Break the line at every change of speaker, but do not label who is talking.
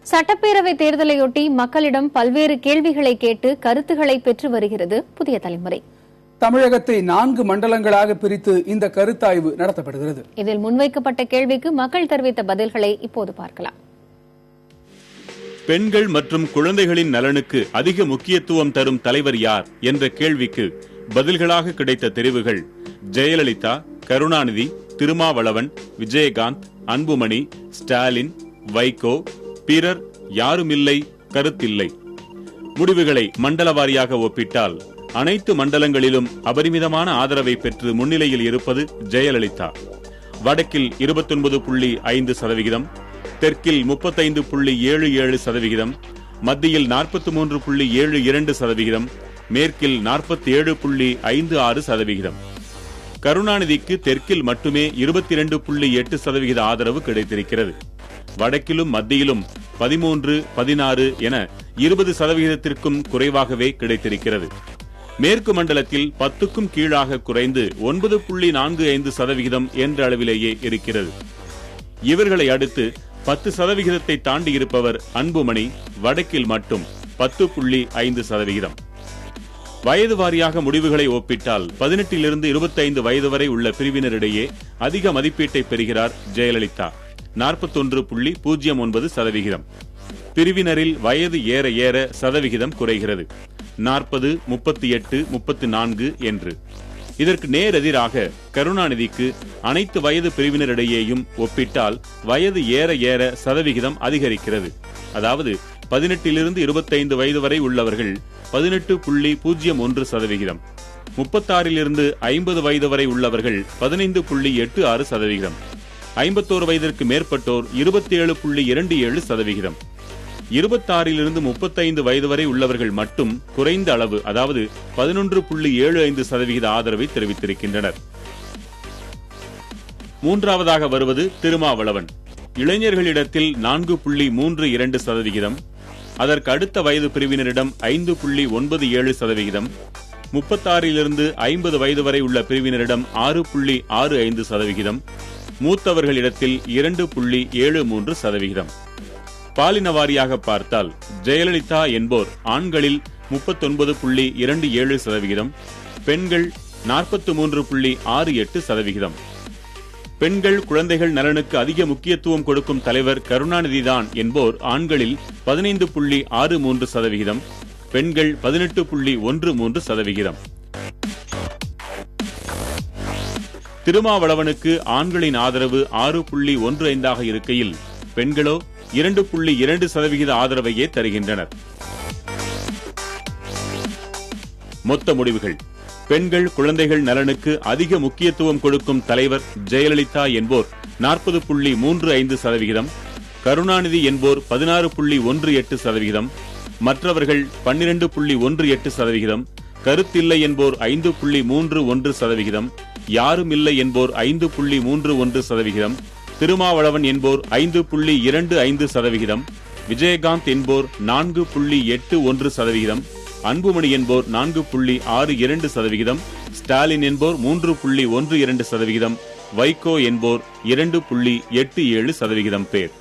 சட்டப்பேரவை தேர்தலையொட்டி மக்களிடம் பல்வேறு கேள்விகளை கேட்டு கருத்துக்களை பெற்று வருகிறது புதிய தலைமுறை.
தமிழகத்தை 4 மண்டலங்களாக பிரித்து இந்த கருத்தாய்வு நடத்தப்படுகிறது.
இதில் முன்வைக்கப்பட்ட கேள்விக்கு மக்கள் தெரிவித்த பதில்களை இப்போது பார்க்கலாம்.
பெண்கள் மற்றும் குழந்தைகளின் நலனுக்கு அதிக முக்கியத்துவம் தரும் தலைவர் யார் என்ற கேள்விக்கு பதில்களாக கிடைத்த தெரிவுகள் ஜெயலலிதா, கருணாநிதி, திருமாவளவன், விஜயகாந்த், அன்புமணி, ஸ்டாலின், வைகோ, பிறர் யாருமில்லை, கருத்தில்லை. முடிவுகளை மண்டல வாரியாக ஒப்பிட்டால் அனைத்து மண்டலங்களிலும் அபரிமிதமான ஆதரவை பெற்று முன்னிலையில் இருப்பது ஜெயலலிதா. வடக்கில் 29.5%, தெற்கில் 35.77%, மத்தியில் 43.72%, மேற்கில் 47.56%. கருணாநிதிக்கு தெற்கில் மட்டுமே 22.8% ஆதரவு கிடைத்திருக்கிறது. வடக்கிலும் மத்தியிலும் 13, 16 என 20%த்திற்கும் குறைவாகவே கிடைத்திருக்கிறது. மேற்கு மண்டலத்தில் 10க்கும் கீழாக குறைந்து 9.45% என்ற அளவிலேயே இருக்கிறது. இவர்களை அடுத்து 10% தாண்டி இருப்பவர் அன்புமணி, வடக்கில் மட்டும் 10.5%. வயது வாரியாக முடிவுகளை ஒப்பிட்டால் 18 to 25 வயது வரை உள்ள பிரிவினரிடையே அதிக மதிப்பீட்டை பெறுகிறார் ஜெயலலிதா, 41.09%. பிரிவினரில் வயது ஏற ஏற சதவிகிதம் குறைகிறது, 40, 38, 34 என்று. இதற்கு நேரெதிராக கருணாநிதிக்கு அனைத்து வயது பிரிவினரிடையேயும் ஒப்பிட்டால் வயது ஏற ஏற சதவிகிதம் அதிகரிக்கிறது. அதாவது 18 to 25 வயது வரை உள்ளவர்கள் 18.01%, 36 to 50 வயது வரை உள்ளவர்கள் 15.86%, 51 வயதிற்கு மேற்பட்டோர் 27.27%, 26 to 35 வயது வரை உள்ளவர்கள் மட்டும் குறைந்த அளவு, அதாவது 11.75% ஆதரவை தெரிவித்திருக்கின்றனர். மூன்றாவதாக வருவது திருமாவளவன். இளைஞர்களிடத்தில் 4.32%, அதற்கு அடுத்த வயது பிரிவினரிடம் 5.97%, 36 to 50 வயது வரை உள்ள பிரிவினரிடம் 6.65%, மூத்தவர்களிடத்தில் 2.73%. பாலின வாரியாக பார்த்தால் ஜெயலலிதா என்போர் ஆண்களில் 39.27%, பெண்கள் 43.68%. பெண்கள் குழந்தைகள் நலனுக்கு அதிக முக்கியத்துவம் கொடுக்கும் தலைவர் கருணாநிதிதான் என்போர் ஆண்களில் 15.63%, பெண்கள் 18.13%. திருமாவளவனுக்கு ஆண்களின் ஆதரவு 6.15 இருக்கையில் பெண்களோ 2.2% ஆதரவையே தருகின்றனர். மொத்த முடிவுகள்: பெண்கள் குழந்தைகள் நலனுக்கு அதிக முக்கியத்துவம் கொடுக்கும் தலைவர் ஜெயலலிதா என்போர் 40.35%, கருணாநிதி என்போர் 16.18%, மற்றவர்கள் 12.18%, கருத்தில்லை என்போர் 5.31%, யாரும் இல்லை என்போர் 5.31%, திருமாவளவன் என்போர் 5.25%, விஜயகாந்த் என்போர் 4.81%, அன்புமணி என்போர் 4.62%, ஸ்டாலின் என்போர் 3.12%, வைகோ என்போர் 2.87% பேர்.